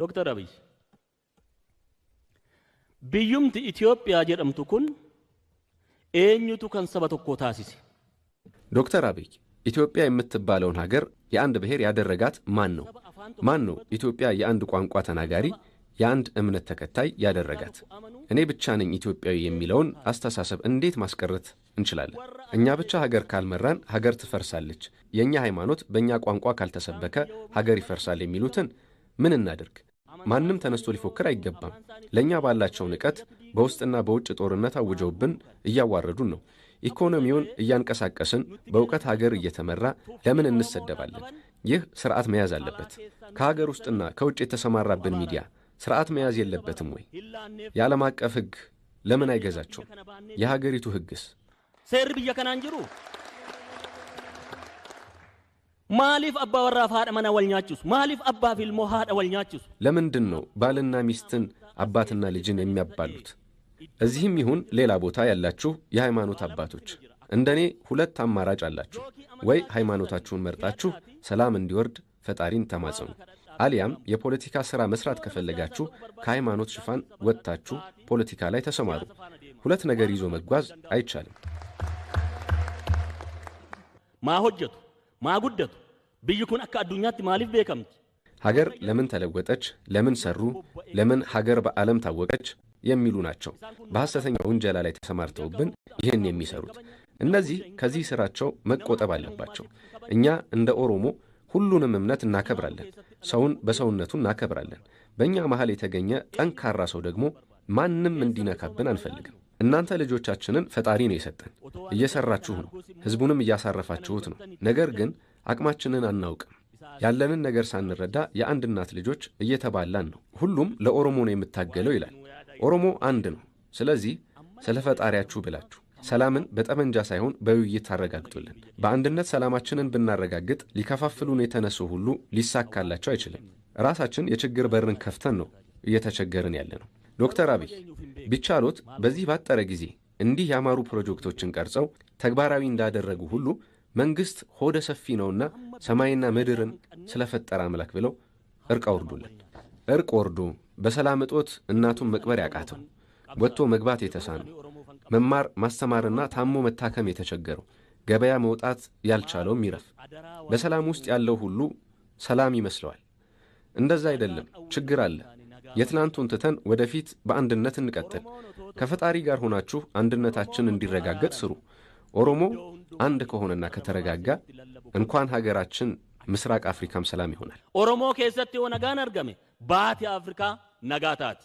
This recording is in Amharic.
ዶክተር አብይ ቢዩምት ኢትዮጵያ jedhamtu kun eenyutu kan saba tokko taasise? ዶክተር አብይ ኢትዮጵያ የምትባለውን ሀገር የአንድ ብሔር ያደረጋት ማን ነው? ማን ነው ኢትዮጵያ የአንድ ቋንቋ ተናጋሪ የአንድ እምነት ተከታይ ያደረጋት? እኔ ብቻ ነኝ ኢትዮጵያዊ የሚለውን አስተሳሰብ እንዴት ማስቀረት እንችላለን? እኛ ብቻ ሀገር ካልመራን ሀገር ትፈርሳለች፣ የኛ ሃይማኖት በእኛ ቋንቋ ካልተሰበከ ሀገር ይፈርሳል የሚሉትን ምን እናድርግ? ማንም ተነስቶ ሊፎክር አይገባም። ለኛ ባላቸው ንቀት በውስጥና በውጭ ጦርነት አውጀውብን እያዋረዱን ነው። ኢኮኖሚውን እያንቀሳቀስን በእውቀት ሀገር እየተመራ ለምን እንሰደባለን? ይህ ስርዓት መያዝ አለበት። ከሀገር ውስጥና ከውጭ የተሰማራብን ሚዲያ ስርዓት መያዝ የለበትም ወይ? የዓለም አቀፍ ሕግ ለምን አይገዛቸውም? የሀገሪቱ ሕግስ ሴር ብየ ከናንጅሩ ማሊፍ አባ ወራፍ ሀደ መና ወልኛችሱ ማሊፍ አባ ፊልሞ ሀደ ወልኛችሱ ለምንድን ነው ባልና ሚስትን አባትና ልጅን የሚያባሉት? እዚህም ይሁን ሌላ ቦታ ያላችሁ የሃይማኖት አባቶች እንደኔ ሁለት አማራጭ አላችሁ። ወይ ሃይማኖታችሁን መርጣችሁ ሰላም እንዲወርድ ፈጣሪን ተማጸኑ፣ አሊያም የፖለቲካ ሥራ መስራት ከፈለጋችሁ ከሃይማኖት ሽፋን ወጥታችሁ ፖለቲካ ላይ ተሰማሩ። ሁለት ነገር ይዞ መጓዝ አይቻልም። ማሆጀቱ ማጉደቱ ብይኩን አካ አዱኛት ማሊፍ ቤከምት ሀገር ለምን ተለወጠች፣ ለምን ሰሩ፣ ለምን ሀገር በዓለም ታወቀች የሚሉ ናቸው በሐሰተኛ ውንጀላ ላይ ተሰማርተውብን ይህን የሚሰሩት። እነዚህ ከዚህ ስራቸው መቆጠብ አለባቸው። እኛ እንደ ኦሮሞ ሁሉንም እምነት እናከብራለን፣ ሰውን በሰውነቱ እናከብራለን። በእኛ መሃል የተገኘ ጠንካራ ሰው ደግሞ ማንም እንዲነካብን አንፈልግም። እናንተ ልጆቻችንን ፈጣሪ ነው የሰጠን፣ እየሰራችሁ ነው፣ ህዝቡንም እያሳረፋችሁት ነው። ነገር ግን አቅማችንን አናውቅም። ያለንን ነገር ሳንረዳ የአንድ እናት ልጆች እየተባላን ነው። ሁሉም ለኦሮሞ ነው የምታገለው ይላል። ኦሮሞ አንድ ነው። ስለዚህ ስለ ፈጣሪያችሁ ብላችሁ ሰላምን በጠመንጃ ሳይሆን በውይይት ታረጋግጡልን። በአንድነት ሰላማችንን ብናረጋግጥ ሊከፋፍሉን የተነሱ ሁሉ ሊሳካላቸው አይችልም። ራሳችን የችግር በርን ከፍተን ነው እየተቸገርን ያለ ነው። ዶክተር አብይ ቢቻሎት በዚህ ባጠረ ጊዜ እንዲህ ያማሩ ፕሮጀክቶችን ቀርጸው ተግባራዊ እንዳደረጉ ሁሉ መንግስት ሆደ ሰፊ ነውና ሰማይና ምድርን ስለፈጠረ አምላክ ብለው እርቅ አውርዱልን። እርቅ ወርዶ በሰላም እጦት እናቱን መቅበር ያቃተው፣ ወጥቶ መግባት የተሳነው፣ መማር ማስተማርና ታሞ መታከም የተቸገረው፣ ገበያ መውጣት ያልቻለውም ይረፍ። በሰላም ውስጥ ያለው ሁሉ ሰላም ይመስለዋል። እንደዛ አይደለም፣ ችግር አለ። የትናንቱን ትተን ወደፊት በአንድነት እንቀጥል። ከፈጣሪ ጋር ሆናችሁ አንድነታችን እንዲረጋገጥ ስሩ። ኦሮሞ አንድ ከሆነና ከተረጋጋ እንኳን ሀገራችን ምስራቅ አፍሪካም ሰላም ይሆናል። ኦሮሞ ከሰት የሆነ ጋር አርገሜ ባቲ አፍሪካ ነጋታት